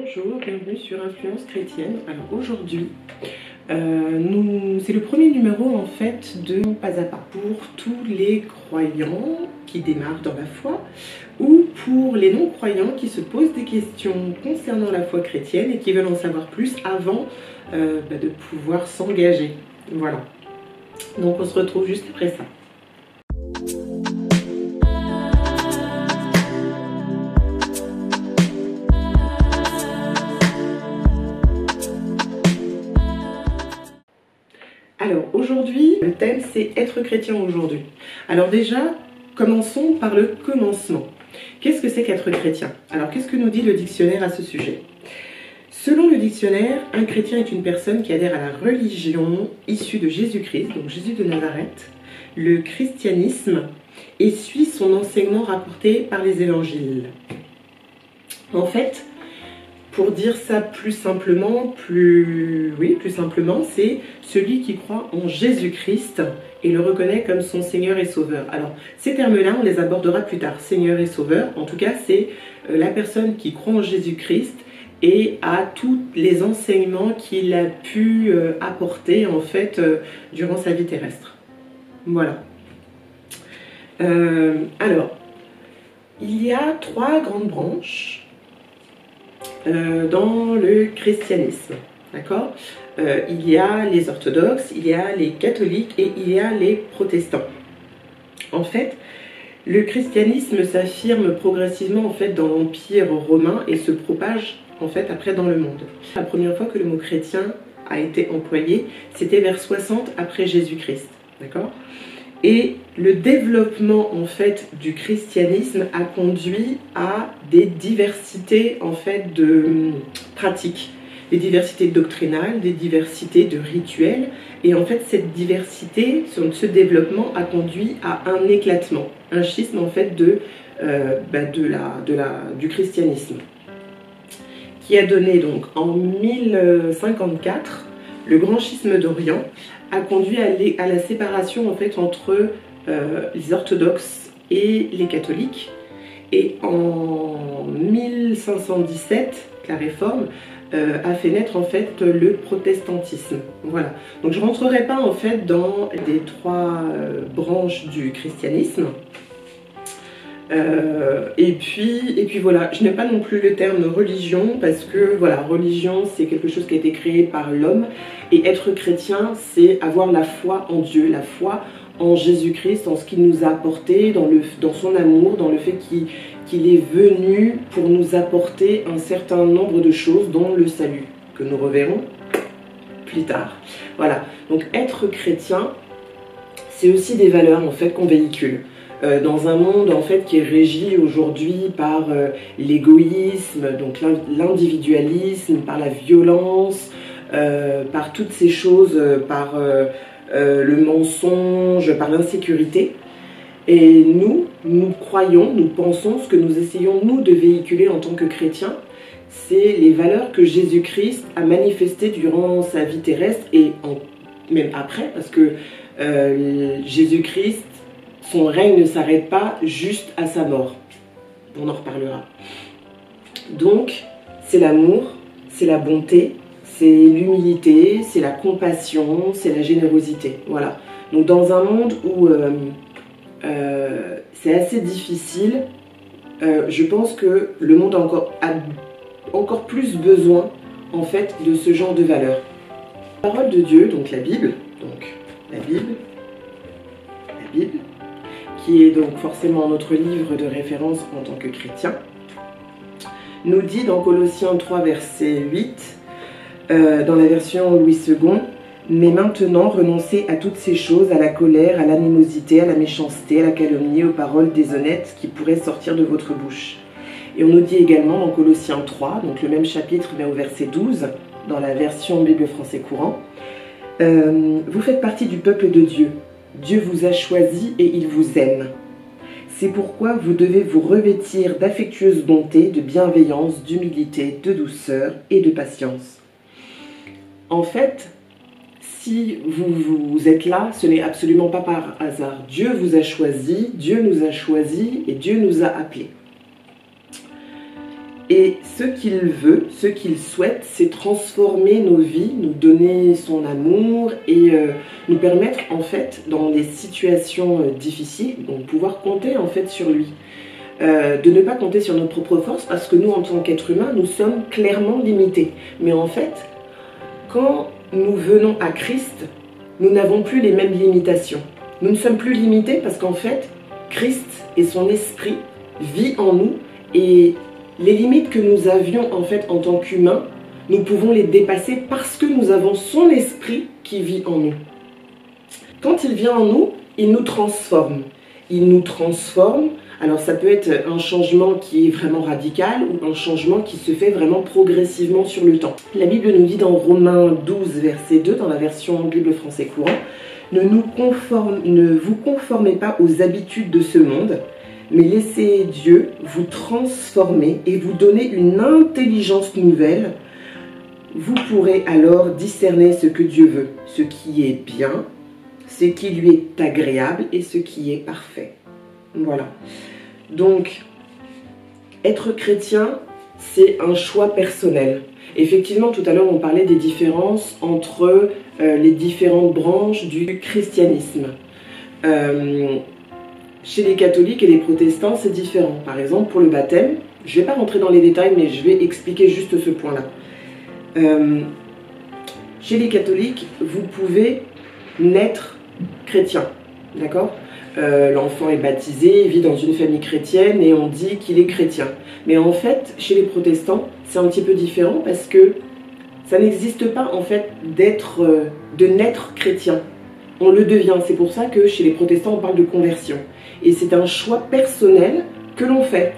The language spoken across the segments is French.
Bonjour, bienvenue sur Influence Chrétienne. Alors aujourd'hui, c'est le premier numéro en fait de Pas à Pas pour tous les croyants qui démarrent dans la foi ou pour les non-croyants qui se posent des questions concernant la foi chrétienne et qui veulent en savoir plus avant de pouvoir s'engager. Voilà. Donc on se retrouve juste après ça. Alors aujourd'hui, le thème c'est être chrétien aujourd'hui. Alors déjà, commençons par le commencement. Qu'est-ce que c'est qu'être chrétien? Alors qu'est-ce que nous dit le dictionnaire à ce sujet? Selon le dictionnaire, un chrétien est une personne qui adhère à la religion issue de Jésus-Christ, donc Jésus de Nazareth, le christianisme, et suit son enseignement rapporté par les évangiles. En fait, pour dire ça plus simplement, c'est celui qui croit en Jésus-Christ et le reconnaît comme son Seigneur et Sauveur. Alors, ces termes-là, on les abordera plus tard. Seigneur et Sauveur, en tout cas, c'est la personne qui croit en Jésus-Christ et a tous les enseignements qu'il a pu apporter, en fait, durant sa vie terrestre. Voilà. Alors, il y a 3 grandes branches dans le christianisme, d'accord? Il y a les orthodoxes, il y a les catholiques et il y a les protestants. En fait, le christianisme s'affirme progressivement en fait dans l'Empire romain et se propage en fait après dans le monde. La première fois que le mot chrétien a été employé, c'était vers 60 après Jésus-Christ, d'accord? Et le développement en fait du christianisme a conduit à des diversités en fait de pratiques, des diversités doctrinales, des diversités de rituels, et en fait cette diversité, ce développement a conduit à un éclatement, un schisme en fait du christianisme, qui a donné donc en 1054 le grand schisme d'Orient, a conduit à la séparation en fait entre les orthodoxes et les catholiques. Et en 1517, la Réforme a fait naître en fait le protestantisme. Voilà. Donc je ne rentrerai pas en fait dans les 3 branches du christianisme. Et puis voilà, je n'aime pas non plus le terme religion parce que voilà, religion c'est quelque chose qui a été créé par l'homme et être chrétien c'est avoir la foi en Dieu, la foi en Jésus-Christ, en ce qu'il nous a apporté, dans son amour, dans le fait qu'il est venu pour nous apporter un certain nombre de choses dont le salut, que nous reverrons plus tard. Voilà, donc être chrétien c'est aussi des valeurs en fait qu'on véhicule. Dans un monde en fait qui est régi aujourd'hui par l'égoïsme, donc l'individualisme, par la violence, par toutes ces choses, par le mensonge, par l'insécurité. Et nous croyons, nous pensons, ce que nous essayons nous de véhiculer en tant que chrétiens, c'est les valeurs que Jésus-Christ a manifestées durant sa vie terrestre et même après, parce que Jésus-Christ, son règne ne s'arrête pas juste à sa mort. On en reparlera. Donc, c'est l'amour, c'est la bonté, c'est l'humilité, c'est la compassion, c'est la générosité. Voilà. Donc, dans un monde où c'est assez difficile, je pense que le monde a encore plus besoin, en fait, de ce genre de valeurs. La parole de Dieu, donc la Bible, qui est donc forcément notre livre de référence en tant que chrétien, nous dit dans Colossiens 3 verset 8, dans la version Louis II, « Mais maintenant renoncez à toutes ces choses, à la colère, à l'animosité, à la méchanceté, à la calomnie, aux paroles déshonnêtes qui pourraient sortir de votre bouche. » Et on nous dit également dans Colossiens 3, donc le même chapitre mais au verset 12, dans la version Bible français courant, « Vous faites partie du peuple de Dieu. Dieu vous a choisi et il vous aime. C'est pourquoi vous devez vous revêtir d'affectueuse bonté, de bienveillance, d'humilité, de douceur et de patience. » En fait, si vous êtes là, ce n'est absolument pas par hasard. Dieu vous a choisi, Dieu nous a choisis et Dieu nous a appelés. Et ce qu'il veut, ce qu'il souhaite, c'est transformer nos vies, nous donner son amour et nous permettre en fait, dans des situations difficiles, donc pouvoir compter en fait sur lui. De ne pas compter sur notre propre force parce que nous, en tant qu'êtres humains, nous sommes clairement limités. Mais en fait, quand nous venons à Christ, nous n'avons plus les mêmes limitations. Nous ne sommes plus limités parce qu'en fait, Christ et son esprit vit en nous et les limites que nous avions en fait en tant qu'humains, nous pouvons les dépasser parce que nous avons son esprit qui vit en nous. Quand il vient en nous, il nous transforme. Il nous transforme. Alors ça peut être un changement qui est vraiment radical ou un changement qui se fait vraiment progressivement sur le temps. La Bible nous dit dans Romains 12, verset 2, dans la version Bible français courant, ne vous conformez pas aux habitudes de ce monde, mais laissez Dieu vous transformer et vous donner une intelligence nouvelle. Vous pourrez alors discerner ce que Dieu veut, ce qui est bien, ce qui lui est agréable et ce qui est parfait. Voilà. Donc, être chrétien, c'est un choix personnel. Effectivement, tout à l'heure, on parlait des différences entre les différentes branches du christianisme. Chez les catholiques et les protestants, c'est différent. Par exemple, pour le baptême, je ne vais pas rentrer dans les détails, mais je vais expliquer juste ce point-là. Chez les catholiques, vous pouvez naître chrétien, d'accord ? L'enfant est baptisé, il vit dans une famille chrétienne et on dit qu'il est chrétien. Mais en fait, chez les protestants, c'est un petit peu différent parce que ça n'existe pas en fait de naître chrétien. On le devient, c'est pour ça que chez les protestants, on parle de conversion. Et c'est un choix personnel que l'on fait.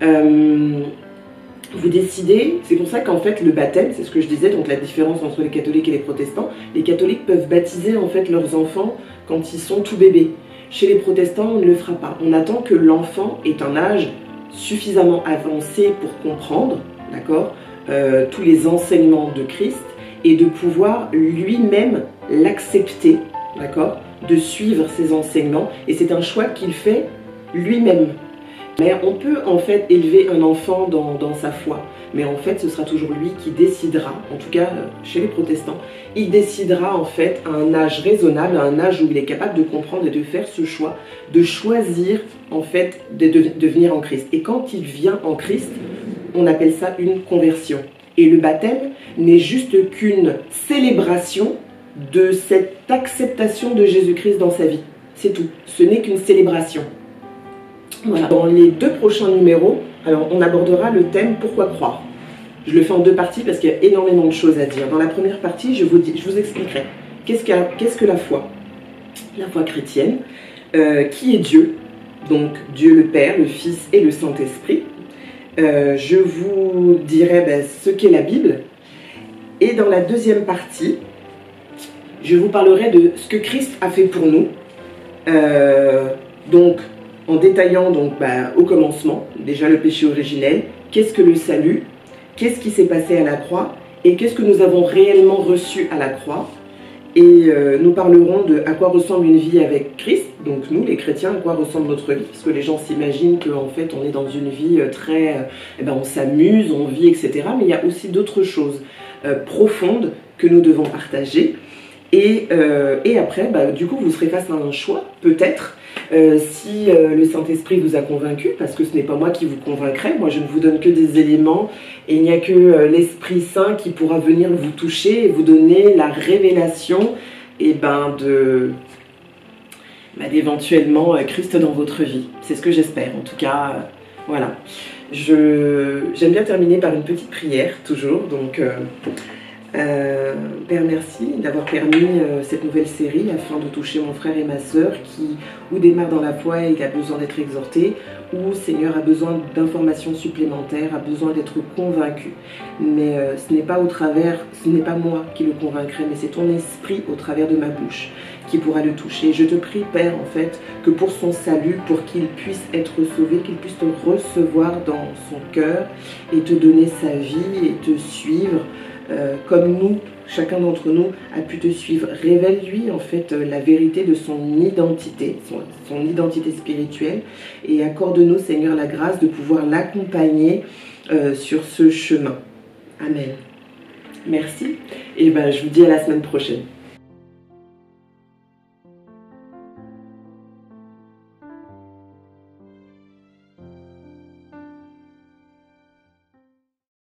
Vous décidez, c'est pour ça qu'en fait le baptême, c'est ce que je disais, donc la différence entre les catholiques et les protestants, les catholiques peuvent baptiser en fait leurs enfants quand ils sont tout bébés. Chez les protestants, on ne le fera pas. On attend que l'enfant ait un âge suffisamment avancé pour comprendre, d'accord, tous les enseignements de Christ et de pouvoir lui-même l'accepter, d'accord, de suivre ses enseignements. Et c'est un choix qu'il fait lui-même. Mais on peut en fait élever un enfant dans sa foi. Mais en fait, ce sera toujours lui qui décidera, en tout cas chez les protestants, il décidera en fait à un âge raisonnable, à un âge où il est capable de comprendre et de faire ce choix, de choisir en fait de venir en Christ. Et quand il vient en Christ, on appelle ça une conversion. Et le baptême n'est juste qu'une célébration de cette acceptation de Jésus-Christ dans sa vie. C'est tout. Ce n'est qu'une célébration. Voilà. Dans les 2 prochains numéros, alors on abordera le thème « Pourquoi croire ?» Je le fais en 2 parties parce qu'il y a énormément de choses à dire. Dans la première partie, je vous expliquerai qu'est-ce que la foi. La foi chrétienne, qui est Dieu, donc Dieu le Père, le Fils et le Saint-Esprit. Je vous dirai ce qu'est la Bible. Et dans la deuxième partie, je vous parlerai de ce que Christ a fait pour nous. Donc, en détaillant donc, au commencement, déjà le péché originel, qu'est-ce que le salut, qu'est-ce qui s'est passé à la croix et qu'est-ce que nous avons réellement reçu à la croix. Et nous parlerons de à quoi ressemble une vie avec Christ, donc nous les chrétiens, à quoi ressemble notre vie, parce que les gens s'imaginent qu'en fait on est dans une vie très, on s'amuse, on vit, etc. Mais il y a aussi d'autres choses profondes que nous devons partager. Et après, du coup, vous serez face à un choix, peut-être, si le Saint-Esprit vous a convaincu, parce que ce n'est pas moi qui vous convaincrai, moi je ne vous donne que des éléments, et il n'y a que l'Esprit Saint qui pourra venir vous toucher et vous donner la révélation d'éventuellement Christ dans votre vie. C'est ce que j'espère, en tout cas, voilà. J'aime bien terminer par une petite prière, toujours, donc... Père, merci d'avoir permis cette nouvelle série afin de toucher mon frère et ma sœur qui ou démarre dans la foi et il a besoin d'être exhorté, ou Seigneur a besoin d'informations supplémentaires, a besoin d'être convaincu. Mais ce n'est pas moi qui le convaincrai, mais c'est ton esprit au travers de ma bouche qui pourra le toucher. Je te prie, Père, en fait, que pour son salut, pour qu'il puisse être sauvé, qu'il puisse te recevoir dans son cœur et te donner sa vie et te suivre comme nous, chacun d'entre nous a pu te suivre. Révèle-lui en fait la vérité de son identité, son identité spirituelle, et accorde-nous, Seigneur, la grâce de pouvoir l'accompagner sur ce chemin. Amen. Merci et ben, je vous dis à la semaine prochaine.